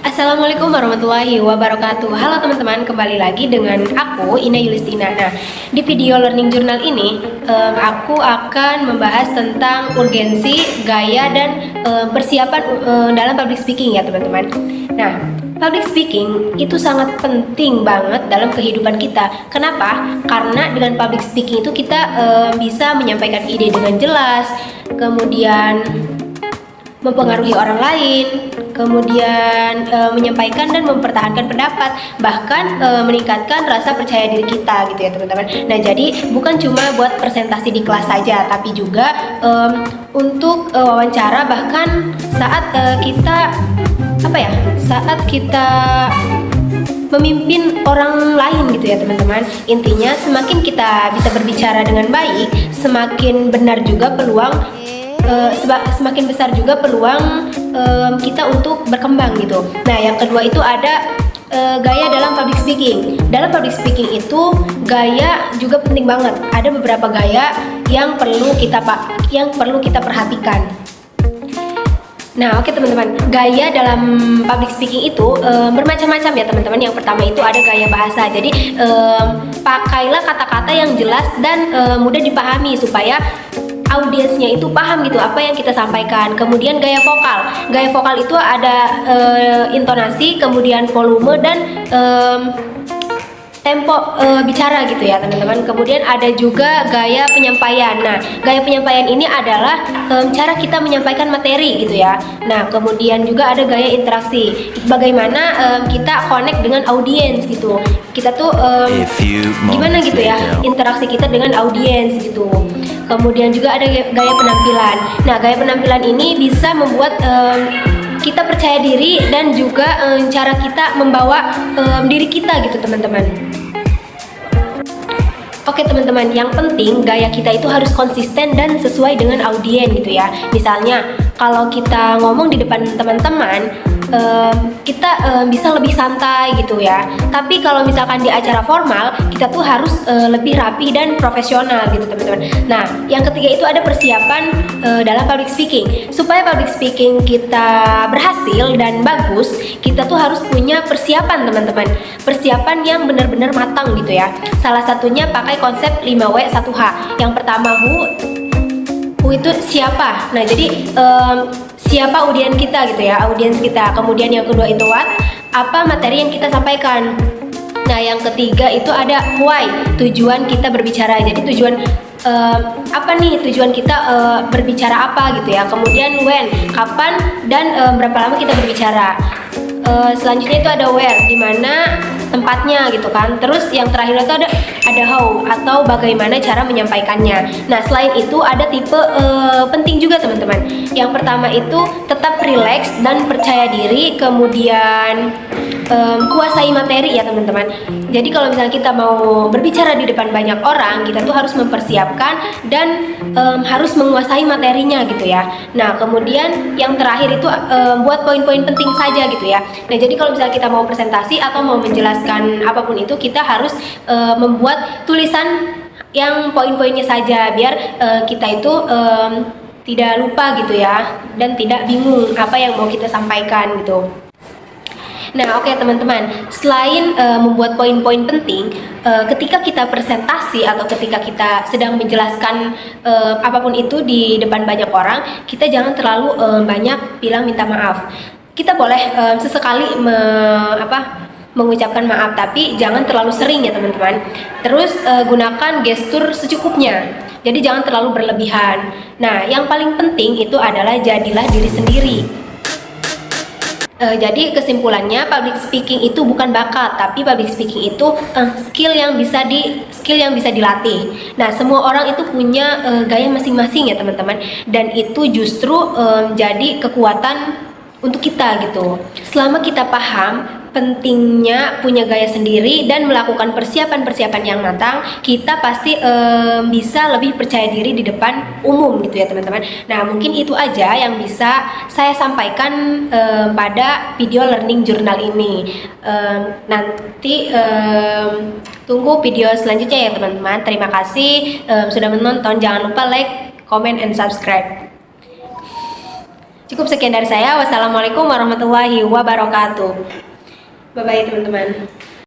Assalamualaikum warahmatullahi wabarakatuh. Halo teman-teman, kembali lagi dengan aku Ina Yulistina. Nah, di video learning journal ini aku akan membahas tentang urgensi, gaya, dan persiapan dalam public speaking ya teman-teman. Nah, public speaking itu sangat penting banget dalam kehidupan kita. Kenapa? Karena dengan public speaking itu kita bisa menyampaikan ide dengan jelas, kemudian mempengaruhi orang lain, kemudian menyampaikan dan mempertahankan pendapat, bahkan meningkatkan rasa percaya diri kita gitu ya teman-teman. Nah, jadi bukan cuma buat presentasi di kelas saja, tapi juga untuk wawancara, bahkan saat saat kita memimpin orang lain gitu ya teman-teman. Intinya semakin kita bisa berbicara dengan baik, semakin benar juga peluang semakin besar juga peluang kita untuk berkembang gitu. Nah, yang kedua itu ada gaya dalam public speaking. Dalam public speaking itu gaya juga penting banget. Ada beberapa gaya yang perlu kita perhatikan. Nah, oke teman-teman, gaya dalam public speaking itu bermacam-macam ya teman-teman. Yang pertama itu ada gaya bahasa. Jadi pakailah kata-kata yang jelas dan mudah dipahami supaya audiensnya itu paham gitu apa yang kita sampaikan. Kemudian gaya vokal. Gaya vokal itu ada intonasi, kemudian volume, dan tempo bicara gitu ya teman-teman. Kemudian ada juga gaya penyampaian. Nah, gaya penyampaian ini adalah cara kita menyampaikan materi gitu ya. Nah, kemudian juga ada gaya interaksi. Bagaimana kita connect dengan audiens gitu. Kita tuh gimana gitu ya interaksi kita dengan audiens gitu. Kemudian juga ada gaya penampilan. Nah, gaya penampilan ini bisa membuat kita percaya diri dan juga cara kita membawa diri kita gitu teman-teman. Oke teman-teman, yang penting gaya kita itu harus konsisten dan sesuai dengan audiens gitu ya. Misalnya kalau kita ngomong di depan teman-teman, kita bisa lebih santai gitu ya. Tapi kalau misalkan di acara formal, kita tuh harus lebih rapi dan profesional gitu teman-teman. Nah, yang ketiga itu ada persiapan dalam public speaking. Supaya public speaking kita berhasil dan bagus, kita tuh harus punya persiapan teman-teman. Persiapan yang benar-benar matang gitu ya. Salah satunya pakai konsep 5W 1H. Yang pertama who itu siapa. Nah, jadi siapa audiens kita gitu ya, audiens kita. Kemudian yang kedua itu what, apa materi yang kita sampaikan. Nah, yang ketiga itu ada why, tujuan kita berbicara. Jadi tujuan apa nih tujuan kita berbicara apa gitu ya. Kemudian when, kapan, dan berapa lama kita berbicara. Selanjutnya itu ada where, di mana tempatnya gitu kan. Terus yang terakhir itu ada how, atau bagaimana cara menyampaikannya. Nah, selain itu ada tipe penting juga teman-teman. Yang pertama itu tetap relax dan percaya diri, kemudian kuasai materi ya teman-teman. Jadi kalau misalnya kita mau berbicara di depan banyak orang, kita tuh harus mempersiapkan dan harus menguasai materinya gitu ya. Nah, kemudian yang terakhir itu buat poin-poin penting saja gitu ya. Nah, jadi kalau misalnya kita mau presentasi atau mau menjelaskan apapun itu, kita harus membuat tulisan yang poin-poinnya saja biar kita itu tidak lupa gitu ya, dan tidak bingung apa yang mau kita sampaikan gitu. Nah, oke teman-teman, selain membuat poin-poin penting, ketika kita presentasi atau ketika kita sedang menjelaskan apapun itu di depan banyak orang, kita jangan terlalu banyak bilang minta maaf. Kita boleh sesekali mengucapkan maaf, tapi jangan terlalu sering ya teman-teman. Terus gunakan gestur secukupnya. Jadi jangan terlalu berlebihan. Nah, yang paling penting itu adalah jadilah diri sendiri. Jadi kesimpulannya, public speaking itu bukan bakat, tapi public speaking itu skill yang bisa dilatih. Nah, semua orang itu punya gaya masing-masing ya teman-teman, dan itu justru jadi kekuatan untuk kita gitu. Selama kita paham pentingnya punya gaya sendiri dan melakukan persiapan-persiapan yang matang, kita pasti bisa lebih percaya diri di depan umum gitu ya teman-teman. Nah, mungkin itu aja yang bisa saya sampaikan pada video learning journal ini. Nanti tunggu video selanjutnya ya teman-teman. Terima kasih sudah menonton. Jangan lupa like, comment, and subscribe. Cukup sekian dari saya. Wassalamualaikum warahmatullahi wabarakatuh. Bye bye teman-teman.